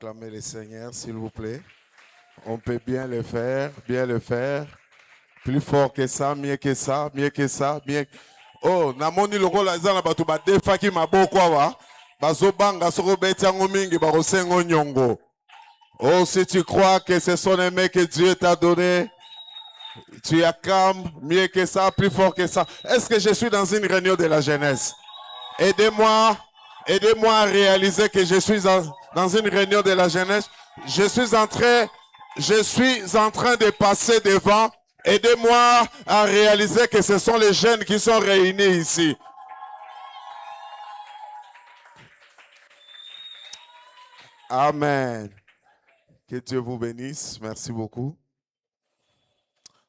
acclamer le Seigneur, s'il vous plaît. On peut bien le faire, bien le faire. Plus fort que ça, mieux que ça, mieux que ça, mieux. Oh, namoni lokola eza na bato badefaki maboko awa. Bazobanga soko beti yango mingi bakosengo nyongo. Oh, si tu crois que ce sont les mecs que Dieu t'a donné, tu acclames mieux que ça, plus fort que ça. Est-ce que je suis dans une réunion de la jeunesse? Aidez-moi à réaliser que je suis dans une réunion de la jeunesse. Je suis en train de passer devant. Aidez-moi à réaliser que ce sont les jeunes qui sont réunis ici. Amen. Que Dieu vous bénisse. Merci beaucoup.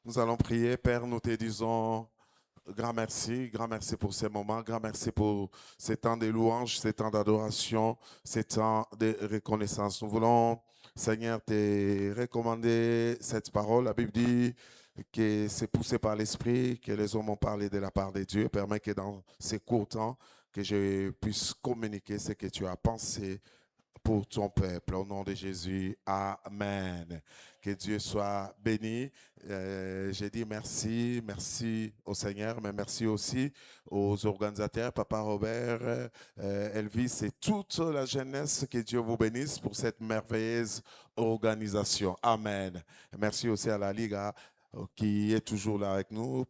Nous allons prier. Père, nous te disons grand merci pour ces moments, grand merci pour ces temps de louange, ces temps d'adoration, ces temps de reconnaissance. Nous voulons, Seigneur, te recommander cette parole. La Bible dit que c'est poussé par l'Esprit, que les hommes ont parlé de la part de Dieu. Permet que dans ces courts temps, que je puisse communiquer ce que tu as pensé pour ton peuple. Au nom de Jésus, Amen. Que Dieu soit béni. J'ai dit merci au Seigneur, mais merci aussi aux organisateurs, Papa Robert, Elvis et toute la jeunesse. Que Dieu vous bénisse pour cette merveilleuse organisation. Amen. Merci aussi à la Liga qui est toujours là avec nous,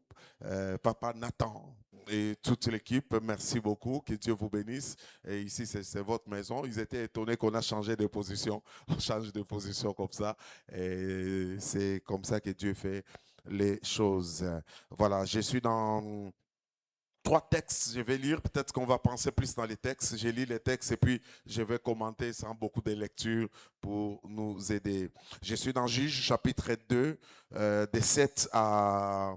Papa Nathan et toute l'équipe, merci beaucoup, que Dieu vous bénisse. Et ici, c'est votre maison. Ils étaient étonnés qu'on a changé de position. On change de position comme ça. Et c'est comme ça que Dieu fait les choses. Voilà, je suis dans 3 textes. Je vais lire. Peut-être qu'on va penser plus dans les textes. Je lis les textes et puis je vais commenter sans beaucoup de lecture pour nous aider. Je suis dans Juge, chapitre 2, des 7 à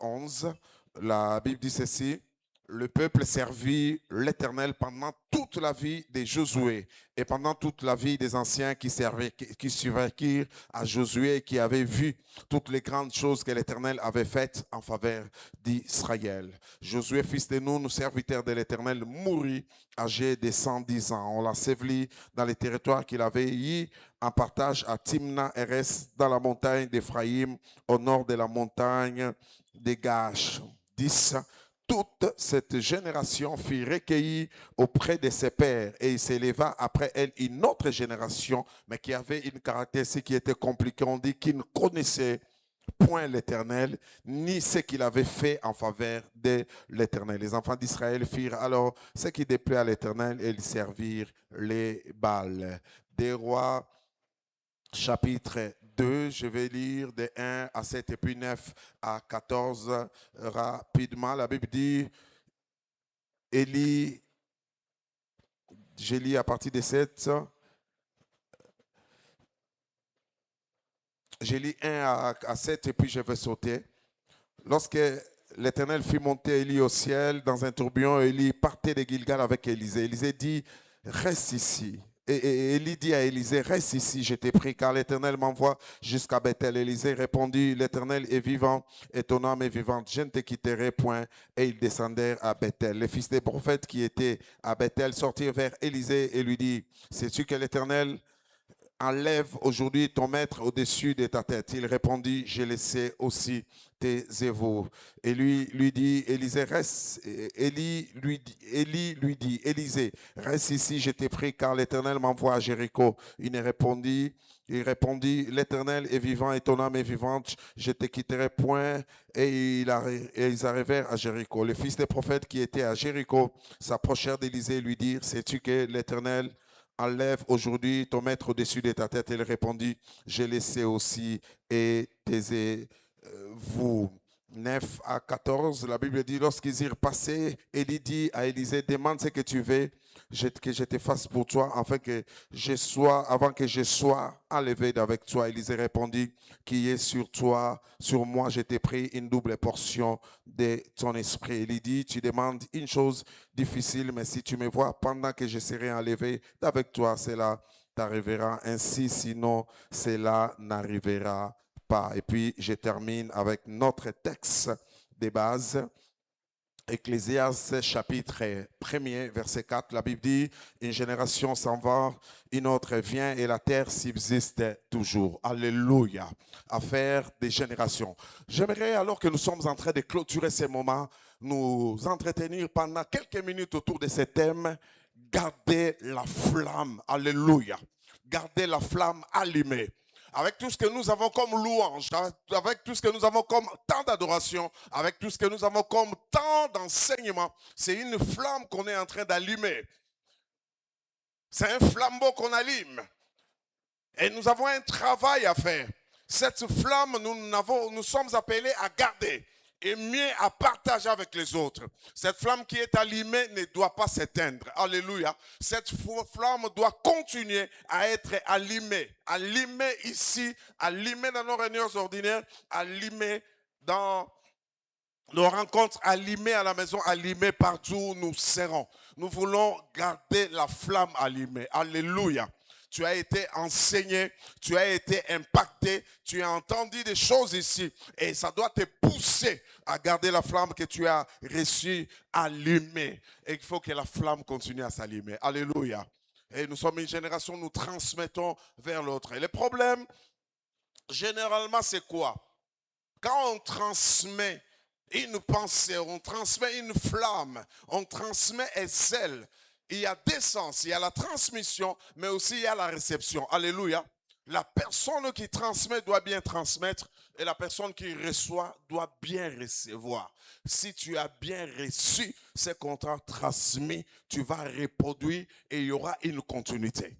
11. La Bible dit ceci: le peuple servit l'Éternel pendant toute la vie de Josué et pendant toute la vie des anciens qui survécurent à Josué, qui avaient vu toutes les grandes choses que l'Éternel avait faites en faveur d'Israël. Josué, fils de Nun, serviteur de l'Éternel, mourut âgé de 110 ans. On l'a enseveli dans les territoires qu'il avait eu en partage à Timna-Eres, dans la montagne d'Éphraïm, au nord de la montagne des Gash. 10. Toute cette génération fut recueillie auprès de ses pères et il s'éleva après elle une autre génération, mais qui avait une caractéristique qui était compliquée. On dit qu'il ne connaissait point l'Éternel, ni ce qu'il avait fait en faveur de l'Éternel. Les enfants d'Israël firent alors ce qui déplaît à l'Éternel et ils servirent les Baals. Des Rois, chapitre 2, je vais lire de 1 à 7 et puis 9 à 14 rapidement. La Bible dit, Élie, je lis à partir de 7, je lis 1 à 7 et puis je vais sauter. Lorsque l'Éternel fit monter Élie au ciel dans un tourbillon, Élie partait de Gilgal avec Élisée. Élisée dit, reste ici. Et Élie dit à Élisée, reste ici, je t'ai pris, car l'Éternel m'envoie jusqu'à Bethel. Élisée répondit, l'Éternel est vivant et ton âme est vivante, je ne te quitterai point. Et ils descendèrent à Bethel. Les fils des prophètes qui étaient à Bethel sortirent vers Élisée et lui dit, sais-tu que l'Éternel enlève aujourd'hui ton maître au-dessus de ta tête? Il répondit, je le sais aussi, taisez-vous. Et lui dit, Élisée, reste. Élie lui dit, Élisée, reste ici, je t'ai pris, car l'Éternel m'envoie à Jéricho. Il répondit, l'Éternel est vivant et ton âme est vivante, je ne te quitterai point. Et ils arrivèrent à Jéricho. Les fils des prophètes qui étaient à Jéricho s'approchèrent d'Élisée et lui dirent, sais-tu que l'Éternel enlève aujourd'hui ton maître au-dessus de ta tête? Il répondit, je le sais aussi, et taisez-vous. 9 à 14, la Bible dit, lorsqu'ils y repassaient, Élie dit à Élisée, demande ce que tu veux que je te fasse pour toi, avant que je sois enlevé d'avec toi. Élisée répondit, qui est sur toi, sur moi, je t'ai pris une double portion de ton esprit. Élie dit, tu demandes une chose difficile, mais si tu me vois pendant que je serai enlevé d'avec toi, cela t'arrivera ainsi, sinon cela n'arrivera pas. Et puis je termine avec notre texte de base. Ecclésiaste chapitre 1er, verset 4, la Bible dit, une génération s'en va, une autre vient et la terre subsiste toujours. Alléluia. Affaire des générations. J'aimerais, alors que nous sommes en train de clôturer ces moments, nous entretenir pendant quelques minutes autour de ce thème, garder la flamme. Alléluia. Garder la flamme allumée. Avec tout ce que nous avons comme louange, avec tout ce que nous avons comme temps d'adoration, avec tout ce que nous avons comme temps d'enseignement, c'est une flamme qu'on est en train d'allumer. C'est un flambeau qu'on allume. Et nous avons un travail à faire. Cette flamme, nous sommes appelés à garder et mieux à partager avec les autres. Cette flamme qui est allumée ne doit pas s'éteindre. Alléluia. Cette flamme doit continuer à être allumée. Allumée ici, allumée dans nos réunions ordinaires, allumée dans nos rencontres, allumées à la maison, allumées partout où nous serons. Nous voulons garder la flamme allumée. Alléluia. Tu as été enseigné, tu as été impacté, tu as entendu des choses ici et ça doit te pousser à garder la flamme que tu as reçue allumée. Et il faut que la flamme continue à s'allumer. Alléluia. Et nous sommes une génération, nous transmettons vers l'autre. Et le problème, généralement, c'est quoi? Quand on transmet une pensée, on transmet une flamme, on transmet un zèle. Il y a deux sens, il y a la transmission, mais aussi il y a la réception. Alléluia. La personne qui transmet doit bien transmettre et la personne qui reçoit doit bien recevoir. Si tu as bien reçu ce qu'on t'a transmis, tu vas reproduire et il y aura une continuité.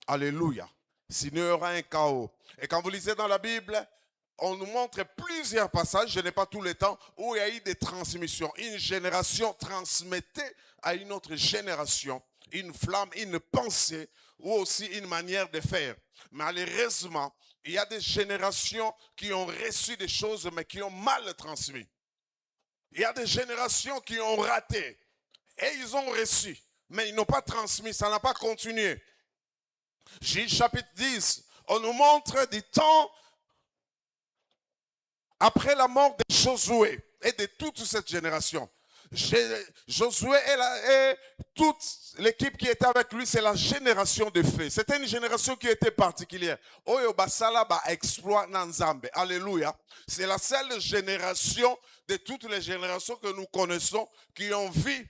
Alléluia. Sinon, il y aura un chaos. Et quand vous lisez dans la Bible, on nous montre plusieurs passages, je n'ai pas tout le temps, où il y a eu des transmissions. Une génération transmettait à une autre génération une flamme, une pensée ou aussi une manière de faire. Malheureusement, il y a des générations qui ont reçu des choses mais qui ont mal transmis. Il y a des générations qui ont raté et ils ont reçu, mais ils n'ont pas transmis, ça n'a pas continué. Juge chapitre 10, on nous montre du temps après la mort de Josué et de toute cette génération. Josué et toute l'équipe qui était avec lui, c'est la génération de feu. C'était une génération qui était particulière. Oyo basala ba exploit nanzambe. Alléluia. C'est la seule génération de toutes les générations que nous connaissons qui ont vu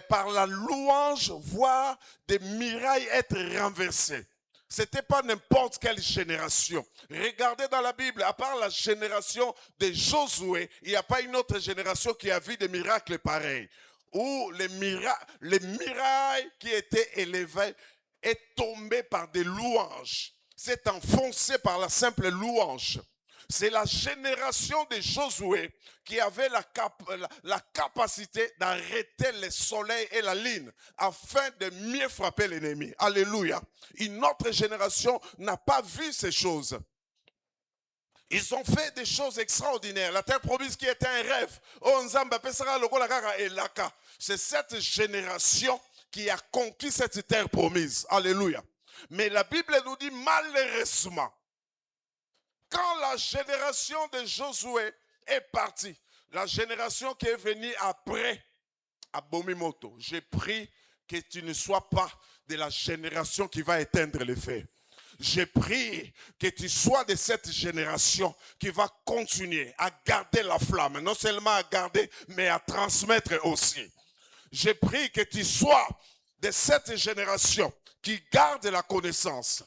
par la louange voir des murailles être renversées. Ce n'était pas n'importe quelle génération. Regardez dans la Bible, à part la génération de Josué, il n'y a pas une autre génération qui a vu des miracles pareils. Où les murailles qui étaient élevées est tombé par des louanges. C'est enfoncé par la simple louange. C'est la génération de Josué qui avait la capacité d'arrêter le soleil et la lune afin de mieux frapper l'ennemi. Alléluia. Une autre génération n'a pas vu ces choses. Ils ont fait des choses extraordinaires. La terre promise qui était un rêve. C'est cette génération qui a conquis cette terre promise. Alléluia. Mais la Bible nous dit malheureusement, quand la génération de Josué est partie, la génération qui est venue après, à Bomimoto, j'ai pris que tu ne sois pas de la génération qui va éteindre les feux. J'ai prié que tu sois de cette génération qui va continuer à garder la flamme, non seulement à garder, mais à transmettre aussi. J'ai prié que tu sois de cette génération qui garde la connaissance.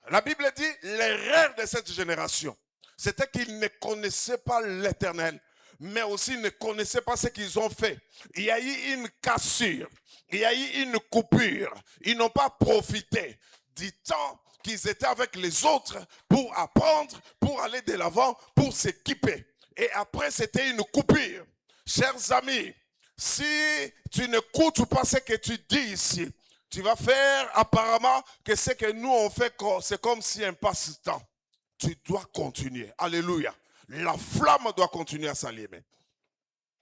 La Bible dit, l'erreur de cette génération, c'était qu'ils ne connaissaient pas l'Éternel, mais aussi ne connaissaient pas ce qu'ils ont fait. Il y a eu une cassure, il y a eu une coupure. Ils n'ont pas profité du temps qu'ils étaient avec les autres pour apprendre, pour aller de l'avant, pour s'équiper. Et après, c'était une coupure. Chers amis, si tu n'écoutes pas ce que tu dis ici, tu vas faire apparemment que ce que nous on fait, c'est comme si un passe-temps. Tu dois continuer. Alléluia. La flamme doit continuer à s'allumer.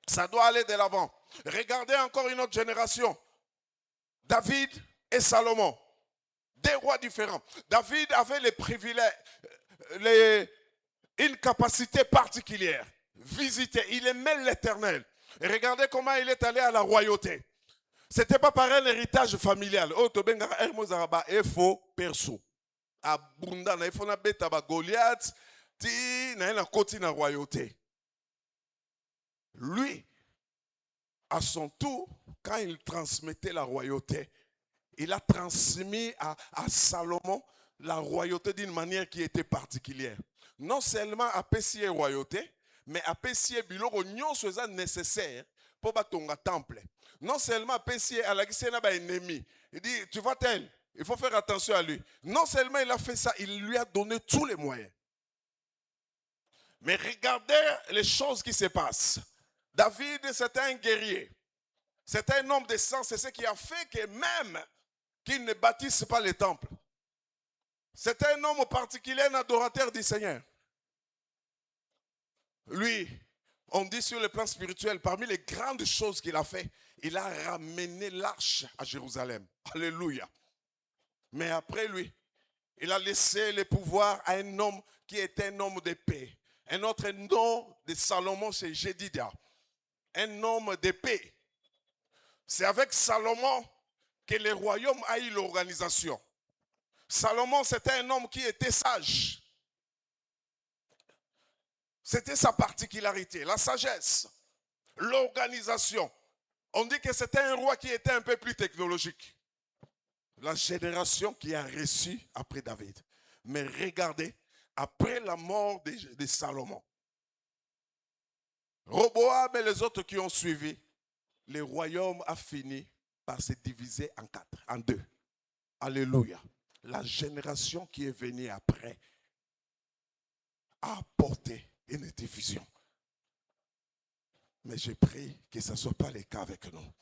Ça doit aller de l'avant. Regardez encore une autre génération. David et Salomon. Des rois différents. David avait les privilèges, une capacité particulière. Visiter. Il aimait l'Éternel. Et regardez comment il est allé à la royauté. Ce n'était pas par un héritage familial. Oh, il faut perso. Abundant, il faut na Goliath, ti na koti na royauté. Lui, à son tour, quand il transmettait la royauté, il a transmis à Salomon la royauté d'une manière qui était particulière. Non seulement à Pessie royauté, mais à Pessie biloko nyonso eza nécessaire pour batonga temple. Non seulement à Pessie à la gisena ba ennemi. Il dit, tu vois tel, il faut faire attention à lui. Non seulement il a fait ça, il lui a donné tous les moyens. Mais regardez les choses qui se passent. David, c'était un guerrier. C'était un homme de sang. C'est ce qui a fait que même qu'il ne bâtisse pas les temples. C'était un homme particulier, un adorateur du Seigneur. Lui, on dit sur le plan spirituel, parmi les grandes choses qu'il a fait, il a ramené l'arche à Jérusalem. Alléluia. Mais après lui, il a laissé le pouvoir à un homme qui était un homme de paix. Un autre nom de Salomon, c'est Jédida. Un homme de paix. C'est avec Salomon que le royaume a eu l'organisation. Salomon, c'était un homme qui était sage. C'était sa particularité, la sagesse, l'organisation. On dit que c'était un roi qui était un peu plus technologique. La génération qui a reçu après David. Mais regardez, après la mort de Salomon, Roboam et les autres qui ont suivi, le royaume a fini par se diviser en quatre, en deux. Alléluia. La génération qui est venue après a apporté une division. Mais j'ai pris que ce ne soit pas le cas avec nous.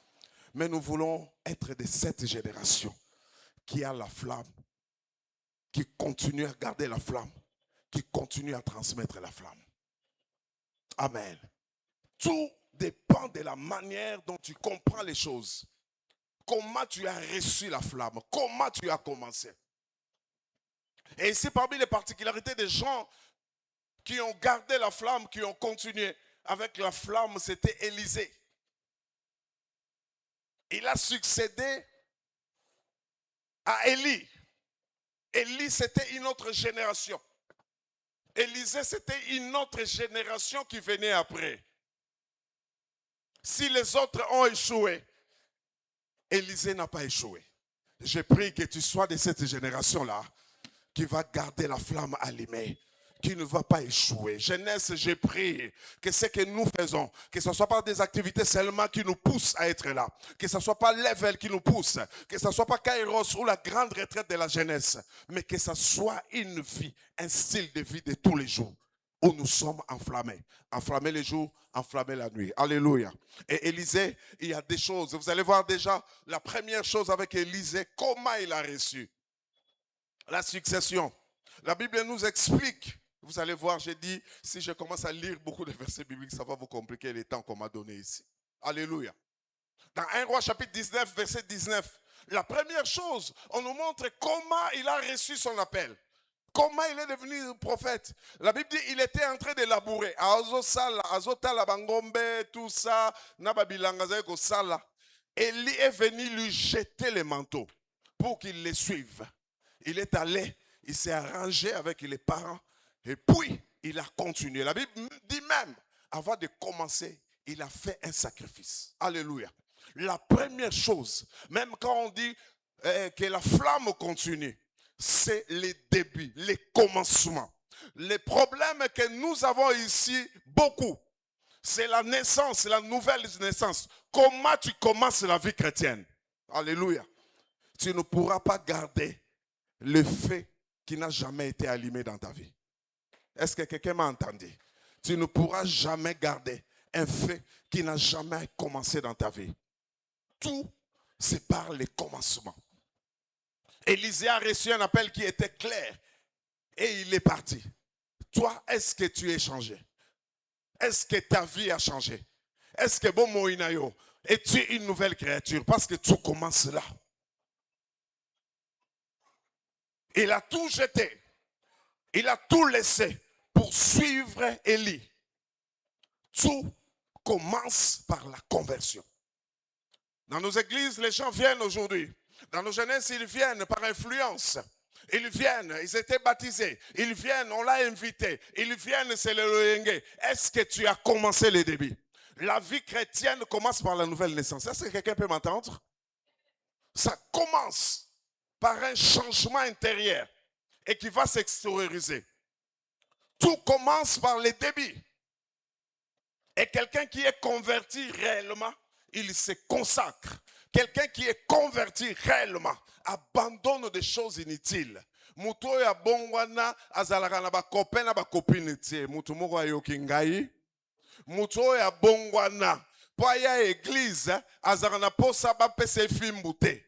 Mais nous voulons être de cette génération qui a la flamme, qui continue à garder la flamme, qui continue à transmettre la flamme. Amen. Tout dépend de la manière dont tu comprends les choses. Comment tu as reçu la flamme, comment tu as commencé. Et ici, parmi les particularités des gens qui ont gardé la flamme, qui ont continué avec la flamme, c'était Élisée. Il a succédé à Élie. Élie, c'était une autre génération. Élisée, c'était une autre génération qui venait après. Si les autres ont échoué, Élisée n'a pas échoué. Je prie que tu sois de cette génération-là qui va garder la flamme allumée, qui ne va pas échouer. Jeunesse, je prie que ce que nous faisons, que ce ne soit pas des activités seulement qui nous poussent à être là, que ce ne soit pas Level qui nous pousse, que ce ne soit pas Kairos ou la grande retraite de la jeunesse, mais que ce soit une vie, un style de vie de tous les jours où nous sommes enflammés. Enflammés les jours, enflammés la nuit. Alléluia. Et Élisée, il y a des choses. Vous allez voir déjà la première chose avec Élisée, comment il a reçu la succession. La Bible nous explique. Vous allez voir, j'ai dit, si je commence à lire beaucoup de versets bibliques, ça va vous compliquer les temps qu'on m'a donné ici. Alléluia. Dans 1 Roi chapitre 19, verset 19, la première chose, on nous montre comment il a reçu son appel. Comment il est devenu prophète. La Bible dit il était en train de labourer. Azotala bangombe, tout ça, nababilangaze ko sala. Élie est venu lui jeter les manteaux pour qu'il les suive. Il est allé, il s'est arrangé avec les parents et puis il a continué. La Bible dit même, avant de commencer, il a fait un sacrifice. Alléluia. La première chose, même quand on dit que la flamme continue, c'est les débuts, les commencements. Les problèmes que nous avons ici, beaucoup, c'est la naissance, la nouvelle naissance. Comment tu commences la vie chrétienne? Alléluia. Tu ne pourras pas garder le feu qui n'a jamais été allumé dans ta vie. Est-ce que quelqu'un m'a entendu? Tu ne pourras jamais garder un feu qui n'a jamais commencé dans ta vie. Tout, c'est par les commencements. Élisée a reçu un appel qui était clair et il est parti. Toi, est-ce que tu es changé? Est-ce que ta vie a changé? Est-ce que bon Moïnayo, es-tu une nouvelle créature? Parce que tout commence là. Il a tout jeté. Il a tout laissé pour suivre Élie. Tout commence par la conversion. Dans nos églises, les gens viennent aujourd'hui. Dans nos jeunesses, ils viennent par influence. Ils viennent, ils étaient baptisés. Ils viennent, on l'a invité. Ils viennent, c'est le loyengue. Est-ce que tu as commencé le début? La vie chrétienne commence par la nouvelle naissance. Est-ce que quelqu'un peut m'entendre? Ça commence par un changement intérieur et qui va s'extérioriser. Tout commence par le début. Et quelqu'un qui est converti réellement, il se consacre. Quelqu'un qui est converti réellement abandonne des choses inutiles. Mutu oyo abongwana azalaka na bakope na bakopine tie. Mutu moko ayoki ngai. Mutu oyo abongwana po aya église azalaka na posa bapesa efimbu te.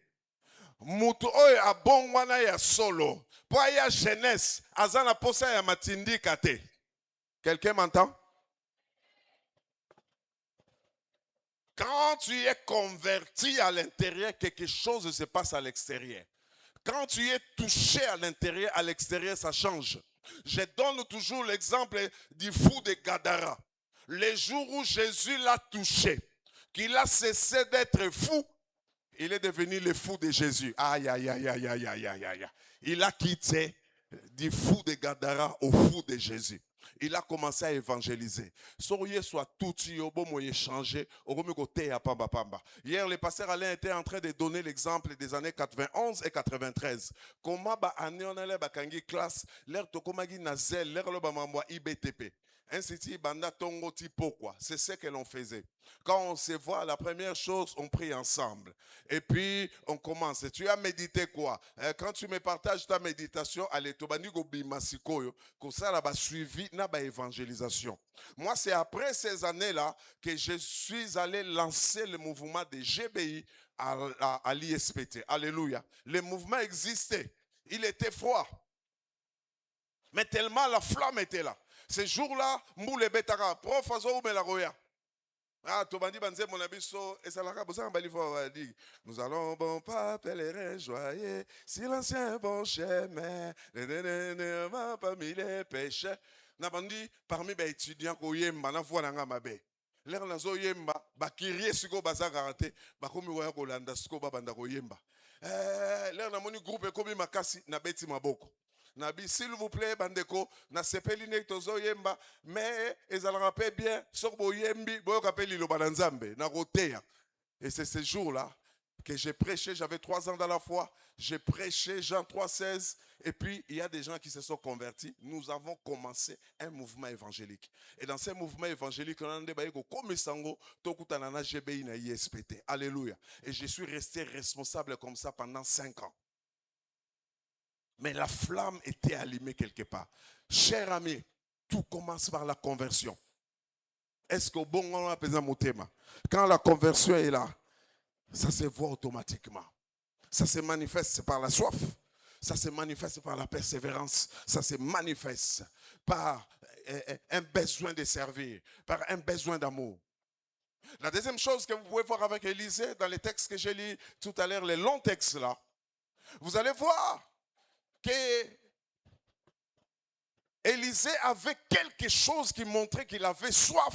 Mutu oyo abongwana ya solo po aya jeunesse aza na posa ya matindika te. Quelqu'un m'entend? Quand tu es converti à l'intérieur, quelque chose se passe à l'extérieur. Quand tu es touché à l'intérieur, à l'extérieur, ça change. Je donne toujours l'exemple du fou de Gadara. Le jour où Jésus l'a touché, qu'il a cessé d'être fou, il est devenu le fou de Jésus. Aïe, aïe, aïe, aïe, aïe, aïe, aïe, aïe. Il a quitté du fou de Gadara au fou de Jésus. Il a commencé à évangéliser. Soit tout changé. Hier, le pasteur Alain était en train de donner l'exemple des années 91 et 93. Comment on allait classe, l'air tokomagi nazel, l'air le bamamwa IBTP. Ainsi, banda tongo tipo quoi. C'est ce que l'on faisait. Quand on se voit, la première chose, on prie ensemble. Et puis, on commence. Et tu as médité quoi? Quand tu me partages ta méditation, allez, tobani go bimasikoyo, que ça là, suivi na ba évangélisation. Moi, c'est après ces années-là que je suis allé lancer le mouvement de GBI à l'ISPT. Alléluia. Le mouvement existait. Il était froid. Mais tellement la flamme était là. Ce jour-là, Moule Betara, prof Azo Melaroya. Ah, Tobandi Banze Monabiso, et Salaka Bosan Balifo dit nous allons, bon pas pèlerin joyeux, si l'ancien bon chemin, ne va pas mis les péchés. Nabandi, parmi les étudiants, Koyemba, na voix nanga mabe. L'air nazo yemba, bakirie siko bazagarate, bakomi waya kolanda siko babanda koyemba. L'air na moni groupe komi makasi na beti maboko. Nabi, s'il vous plaît, bandeko, na sepeli nek tozo yemba, mais ezalaka pe bien, sorbo yembi, boyo kapeli lo bananzambe, na roteya. Et c'est ce jour-là que j'ai prêché, j'avais 3 ans dans la foi, j'ai prêché Jean 3,16, et puis il y a des gens qui se sont convertis. Nous avons commencé un mouvement évangélique. Et dans ce mouvement évangélique, on a débattu comme Sango, Tokutanana GBI na ISPT. Alléluia. Et je suis resté responsable comme ça pendant 5 ans. Mais la flamme était allumée quelque part. Cher ami, tout commence par la conversion. Est-ce qu'au bon moment, quand la conversion est là, ça se voit automatiquement. Ça se manifeste par la soif. Ça se manifeste par la persévérance. Ça se manifeste par un besoin de servir, par un besoin d'amour. La deuxième chose que vous pouvez voir avec Élisée, dans les textes que j'ai lus tout à l'heure, les longs textes là, vous allez voir que Élisée avait quelque chose qui montrait qu'il avait soif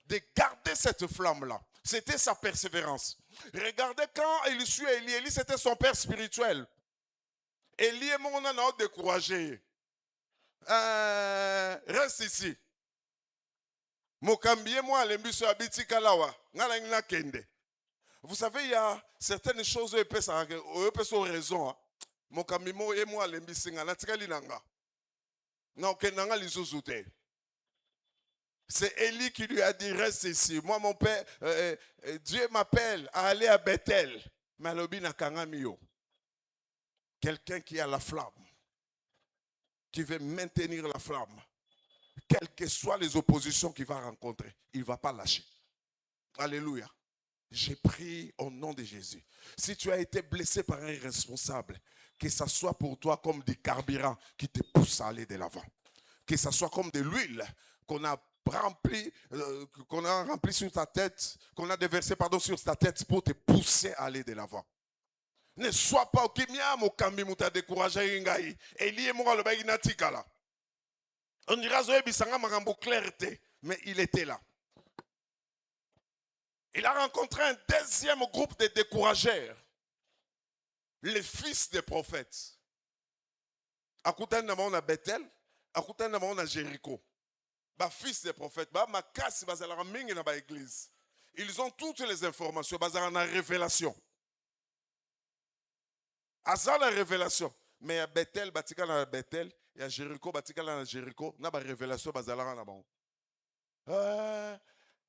de garder cette flamme-là. C'était sa persévérance. Regardez quand il suit Élie. Élie, c'était son père spirituel. Élie est mon âne découragé. Reste ici. Mokambiez-moi l'embisso abiti kalawa. Ngala kende. Vous savez, il y a certaines choses où on peut avoir raison. Mokambimo et moi l'embisso ngala tikali nanga. Non, kenanga lisuzute. C'est Élie qui lui a dit reste ici. Moi mon père, Dieu m'appelle à aller à Bethel. Malobi na kangamio. Quelqu'un qui a la flamme, qui veut maintenir la flamme, quelles que soient les oppositions qu'il va rencontrer, il ne va pas lâcher. Alléluia. J'ai prié au nom de Jésus. Si tu as été blessé par un responsable, que ça soit pour toi comme du carburant qui te pousse à aller de l'avant. Que ça soit comme de l'huile qu'on a rempli sur ta tête, qu'on a déversé sur ta tête pour te pousser à aller de l'avant. Ne sois pas au kimia, mon kambi mouta découragé ingaï. Elie et moi le baï natikala. On dira zoé bisanga marambo clarté, mais il était là. Il a rencontré un deuxième groupe de décourageurs, les fils des prophètes. Akutana na bango na Bethel, akutana na bango na Jéricho. Ba fils des prophètes, ba makasi bazalaka mingi na ba église. Ils ont toutes les informations, bazalaka na révélation. Asa la révélation. Mais à Bethel, batika na Bethel, et à Jéricho, batika na Jéricho, na ba révélation bazalaka na bango.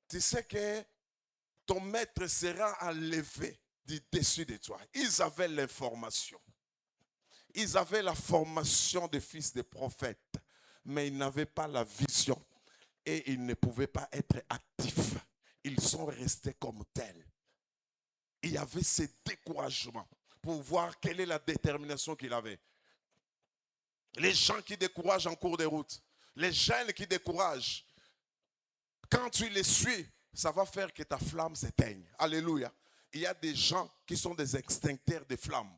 Tu sais que ton maître sera enlevé du dessus de toi. Ils avaient l'information. Ils avaient la formation des fils des prophètes, mais ils n'avaient pas la vision et ils ne pouvaient pas être actifs. Ils sont restés comme tels. Il y avait ce découragement pour voir quelle est la détermination qu'il avait. Les gens qui découragent en cours de route, les jeunes qui découragent, quand tu les suis, ça va faire que ta flamme s'éteigne. Alléluia. Il y a des gens qui sont des extincteurs de flammes.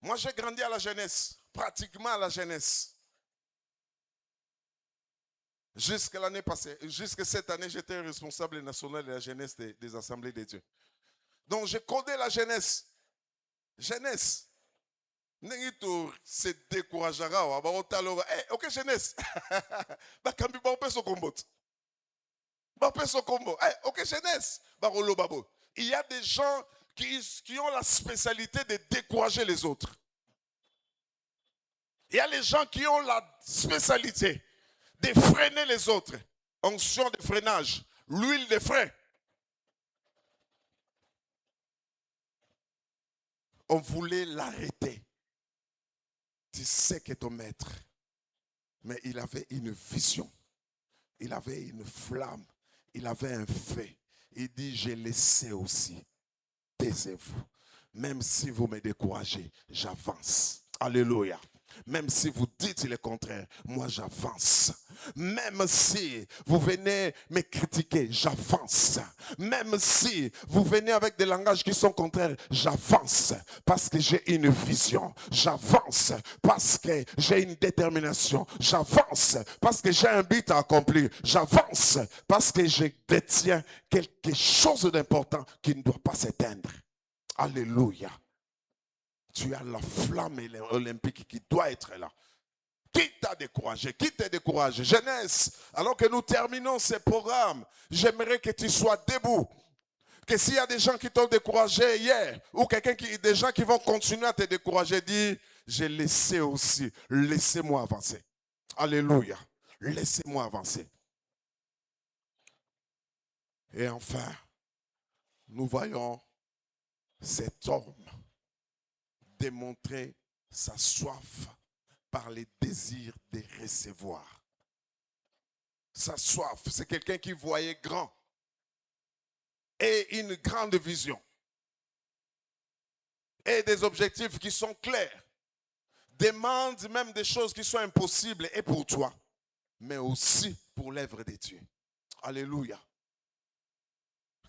Moi, j'ai grandi à la jeunesse, pratiquement à la jeunesse. Jusqu'à l'année passée, jusqu'à cette année, j'étais responsable national de la jeunesse des Assemblées de Dieu. Donc, j'ai codé la jeunesse. Jeunesse. Nengitou se découragera. Ok, jeunesse. Bakambi ba opeso kombo. Ba opeso kombo. Ok, jeunesse. Il y a des gens qui ont la spécialité de décourager les autres. Il y a les gens qui ont la spécialité de freiner les autres. Onction de freinage, l'huile de frein. On voulait l'arrêter. Tu sais que ton maître, mais il avait une vision, il avait une flamme, il avait un feu. Il dit, je le sais aussi. Taisez-vous. Même si vous me découragez, j'avance. Alléluia. Même si vous dites le contraire, moi j'avance. Même si vous venez me critiquer, j'avance. Même si vous venez avec des langages qui sont contraires, j'avance. Parce que j'ai une vision. J'avance. Parce que j'ai une détermination. J'avance. Parce que j'ai un but à accomplir. J'avance. Parce que je détiens quelque chose d'important qui ne doit pas s'éteindre. Alléluia. Tu as la flamme olympique qui doit être là. Qui t'a découragé? Qui t'a découragé? Jeunesse, alors que nous terminons ce programme, j'aimerais que tu sois debout. Que s'il y a des gens qui t'ont découragé hier, ou des gens qui vont continuer à te décourager, dis, j'ai laissé aussi. Laissez-moi avancer. Alléluia. Laissez-moi avancer. Et enfin, nous voyons cet homme démontrer sa soif par les désirs de recevoir. Sa soif, c'est quelqu'un qui voyait grand et une grande vision et des objectifs qui sont clairs. Demande même des choses qui sont impossibles et pour toi, mais aussi pour l'œuvre de Dieu. Alléluia.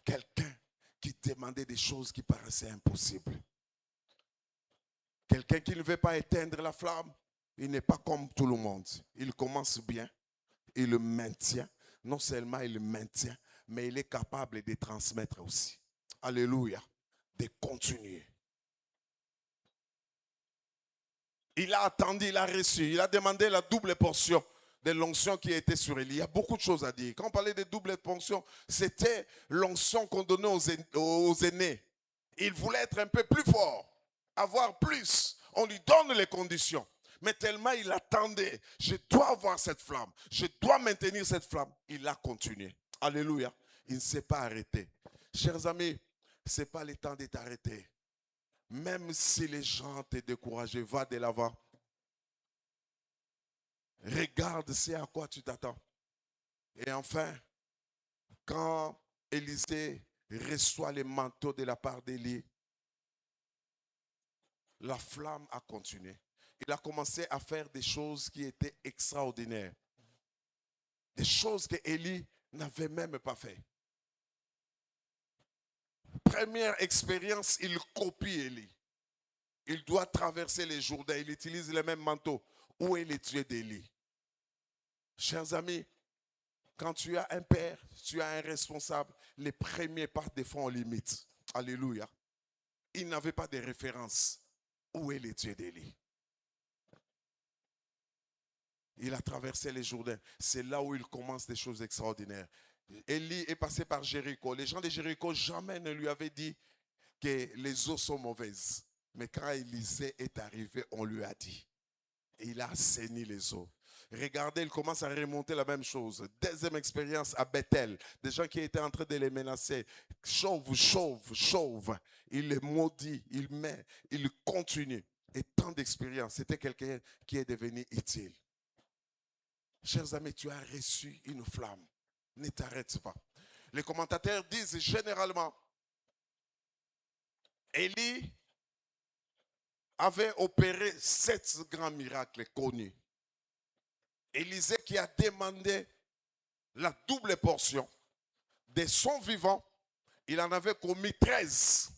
Quelqu'un qui demandait des choses qui paraissaient impossibles. Quelqu'un qui ne veut pas éteindre la flamme, il n'est pas comme tout le monde. Il commence bien, il le maintient. Non seulement il le maintient, mais il est capable de transmettre aussi. Alléluia. De continuer. Il a attendu, il a reçu, il a demandé la double portion de l'onction qui était sur lui. Il y a beaucoup de choses à dire. Quand on parlait de double portion, c'était l'onction qu'on donnait aux aînés. Il voulait être un peu plus fort, avoir plus. On lui donne les conditions. Mais tellement il attendait, je dois avoir cette flamme, je dois maintenir cette flamme. Il a continué. Alléluia. Il ne s'est pas arrêté. Chers amis, ce n'est pas le temps de t'arrêter. Même si les gens te découragent, va de l'avant. Regarde c'est à quoi tu t'attends. Et enfin, quand Élisée reçoit les manteaux de la part d'Élie, la flamme a continué. Il a commencé à faire des choses qui étaient extraordinaires. Des choses que Élie n'avait même pas fait. Première expérience, il copie Élie. Il doit traverser les Jourdains. Il utilise le même manteau. Où est le Dieu d'Élie? Chers amis, Quand tu as un père, tu as un responsable, les premiers partent des fois en limite. Alléluia. Il n'avait pas de référence. Où est le Dieu d'Élie? Il a traversé les Jourdains. C'est là où il commence des choses extraordinaires. Élie est passé par Jéricho. Les gens de Jéricho jamais ne lui avaient dit que les eaux sont mauvaises. Mais quand Élisée est arrivé, on lui a dit. Et il a assaini les eaux. Regardez, il commence à remonter la même chose. Deuxième expérience à Bethel. Des gens qui étaient en train de les menacer. Chauve, chauve, chauve. Il les maudit, il met, il continue. Et tant d'expériences. C'était quelqu'un qui est devenu utile. Chers amis, tu as reçu une flamme. Ne t'arrête pas. Les commentateurs disent généralement, Élie avait opéré 7 grands miracles connus. Élisée qui a demandé la double portion de son vivant, il en avait commis 13.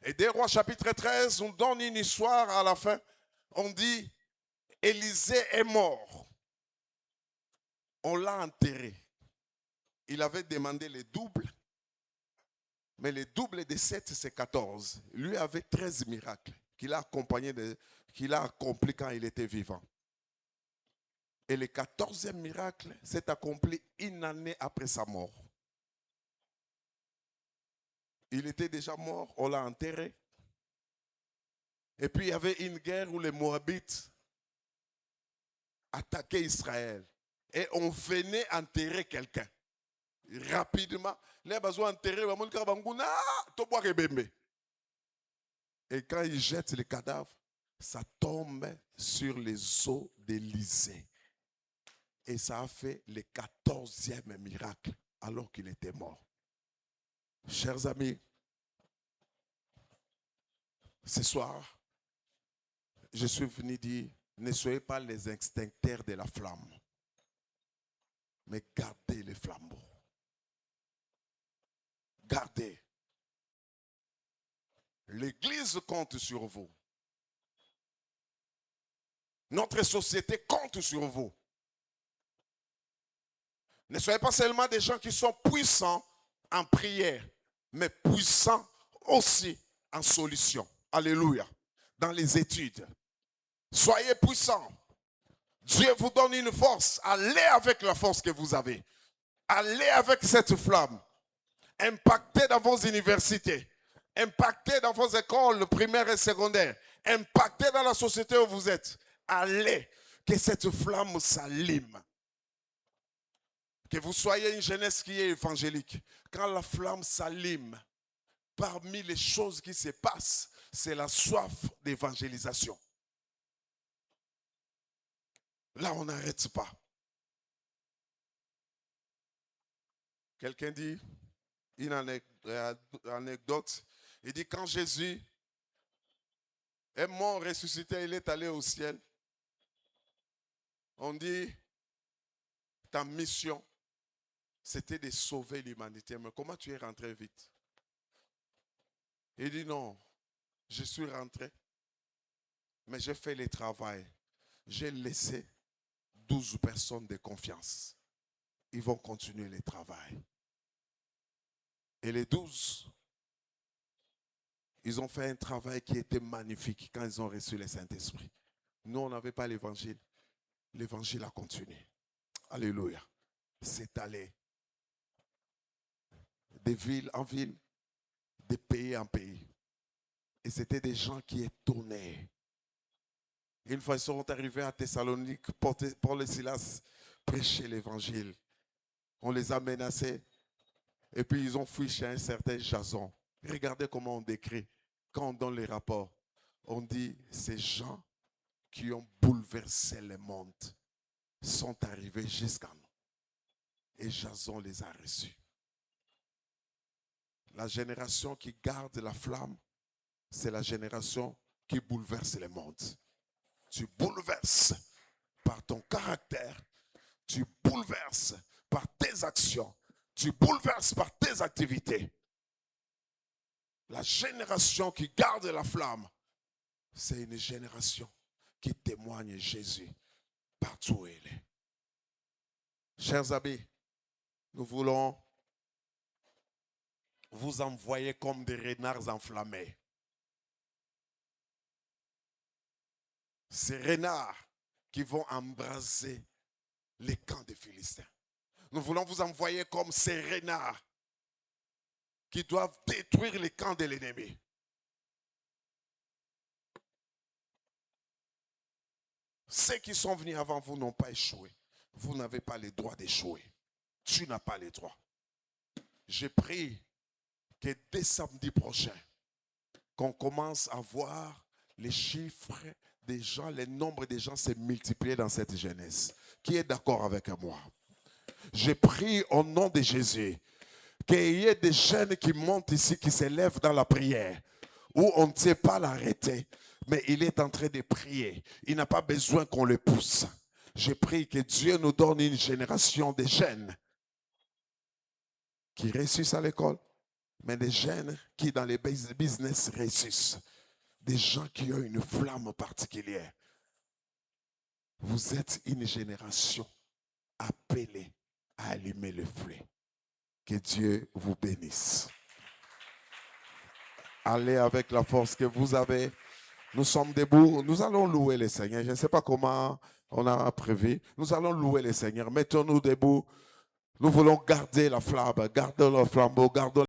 Et des Rois chapitre 13, on donne une histoire à la fin. On dit, Élisée est mort. On l'a enterré. Il avait demandé les doubles, mais les doubles de 7, c'est 14. Lui avait 13 miracles qu'il a accompli quand il était vivant. Et le 14e miracle s'est accompli une année après sa mort. Il était déjà mort, on l'a enterré. Et puis il y avait une guerre où les Moabites attaquaient Israël. Et on venait enterrer quelqu'un. Rapidement, les besoins enterrés, et quand ils jettent les cadavres, ça tombe sur les os d'Élisée. Et ça a fait le 14e miracle alors qu'il était mort. Chers amis, ce soir, je suis venu dire, ne soyez pas les extincteurs de la flamme, mais gardez les flambeaux. Gardez. L'Église compte sur vous. Notre société compte sur vous. Ne soyez pas seulement des gens qui sont puissants en prière, mais puissants aussi en solution. Alléluia. Dans les études. Soyez puissants. Dieu vous donne une force. Allez avec la force que vous avez. Allez avec cette flamme. Impactez dans vos universités. Impactez dans vos écoles primaires et secondaires. Impactez dans la société où vous êtes. Allez, que cette flamme s'allume. Que vous soyez une jeunesse qui est évangélique. Quand la flamme s'allume, parmi les choses qui se passent, c'est la soif d'évangélisation. Là, on n'arrête pas. Quelqu'un dit une anecdote. Il dit quand Jésus est mort, ressuscité, il est allé au ciel. On dit ta mission, c'était de sauver l'humanité. Mais comment tu es rentré vite? Il dit non, je suis rentré, mais j'ai fait le travail. J'ai laissé 12 personnes de confiance. Ils vont continuer le travail. Et les 12, ils ont fait un travail qui était magnifique quand ils ont reçu le Saint-Esprit. Nous, on n'avait pas l'évangile. L'évangile a continué. Alléluia. C'est allé de ville en ville, de pays en pays. Et c'était des gens qui étonnaient. Une fois, ils sont arrivés à Thessalonique, Paul et Silas prêchaient l'évangile. On les a menacés. Et puis, ils ont fui chez un certain Jason. Regardez comment on décrit. Quand on donne les rapports, on dit ces gens qui ont bouleversé le monde sont arrivés jusqu'à nous. Et Jason les a reçus. La génération qui garde la flamme, c'est la génération qui bouleverse le monde. Tu bouleverses par ton caractère, tu bouleverses par tes actions, tu bouleverses par tes activités. La génération qui garde la flamme, c'est une génération qui témoigne Jésus partout où il est. Chers amis, Nous voulons vous envoyer comme des renards enflammés. Ces renards qui vont embraser les camps des Philistins. Nous voulons vous envoyer comme ces renards qui doivent détruire les camps de l'ennemi. Ceux qui sont venus avant vous n'ont pas échoué. Vous n'avez pas le droit d'échouer. Tu n'as pas le droit. J'ai pris que dès samedi prochain, qu'on commence à voir les chiffres des gens, le nombre de gens se multiplier dans cette jeunesse. Qui est d'accord avec moi? J'ai pris au nom de Jésus qu'il y ait des jeunes qui montent ici, qui s'élèvent dans la prière, où on ne sait pas l'arrêter, mais il est en train de prier. Il n'a pas besoin qu'on le pousse. Je prie que Dieu nous donne une génération de jeunes qui réussissent à l'école, mais des jeunes qui dans les business réussissent. Des gens qui ont une flamme particulière. Vous êtes une génération appelée à allumer le feu. Que Dieu vous bénisse. Allez avec la force que vous avez. Nous sommes debout. Nous allons louer le Seigneur. Je ne sais pas comment on a prévu. Nous allons louer le Seigneur. Mettons-nous debout. Nous voulons garder la flamme, garder le flambeau, garder